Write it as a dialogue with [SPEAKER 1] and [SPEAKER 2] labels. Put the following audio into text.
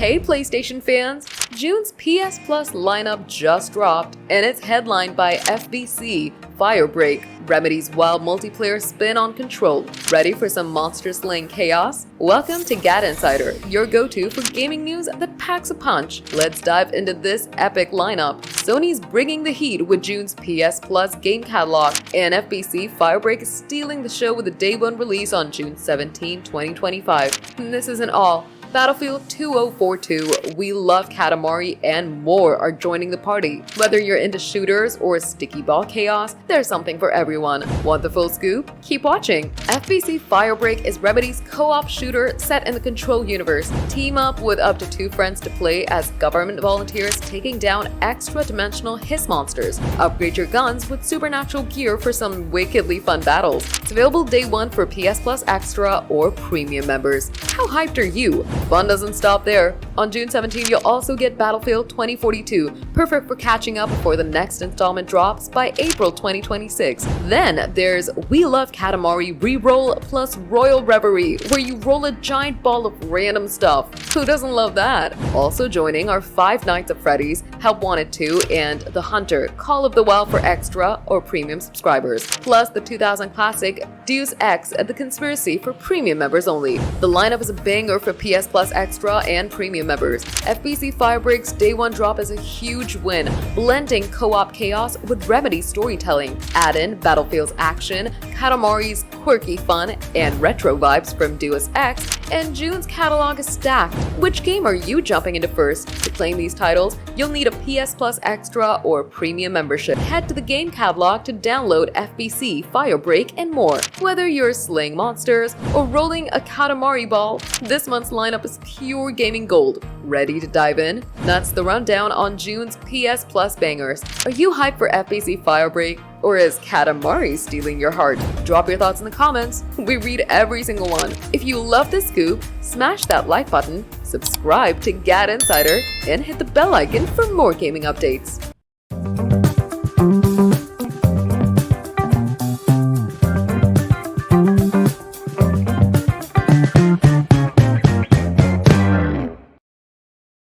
[SPEAKER 1] Hey PlayStation fans! June's PS Plus lineup just dropped, and it's headlined by FBC Firebreak, Remedy's wild multiplayer spin on Control. Ready for some monster-slaying chaos? Welcome to GadInsider, your go-to for gaming news that packs a punch. Let's dive into this epic lineup. Sony's bringing the heat with June's PS Plus game catalog, and FBC Firebreak is stealing the show with a day one release on June 17, 2025. And this isn't all. Battlefield 2042, We Love Katamari, and more are joining the party. Whether you're into shooters or sticky ball chaos, there's something for everyone. Want the full scoop? Keep watching! FBC Firebreak is Remedy's co-op shooter set in the Control universe. Team up with up to 2 friends to play as government volunteers taking down extra-dimensional hiss monsters. Upgrade your guns with supernatural gear for some wickedly fun battles. It's available day one for PS Plus Extra or Premium members. How hyped are you? Fun doesn't stop there. On June 17, you'll also get Battlefield 2042, perfect for catching up before the next installment drops by April 2026. Then there's We Love Katamari Reroll plus Royal Reverie, where you roll a giant ball of random stuff. Who doesn't love that? Also joining are Five Nights at Freddy's, Help Wanted 2, and The Hunter, Call of the Wild for Extra or Premium subscribers, plus the 2000 classic Deus Ex at The Conspiracy for Premium members only. The lineup is a banger for PS Plus Extra and Premium members. FBC Firebreak's Day 1 drop is a huge win, blending co-op chaos with Remedy storytelling. Add in Battlefield's action, Katamari's quirky fun, and retro vibes from Deus Ex, and June's catalog is stacked. Which game are you jumping into first? To claim these titles, you'll need a PS Plus Extra or Premium membership. Head to the game catalog to download FBC Firebreak and more. Whether you're slaying monsters or rolling a Katamari ball, this month's lineup is pure gaming gold. Ready to dive in? That's the rundown on June's PS Plus bangers. Are you hyped for FBC Firebreak? Or is Katamari stealing your heart? Drop your thoughts in the comments. We read every single one. If you love this scoop, smash that like button, subscribe to GadInsider, and hit the bell icon for more gaming updates.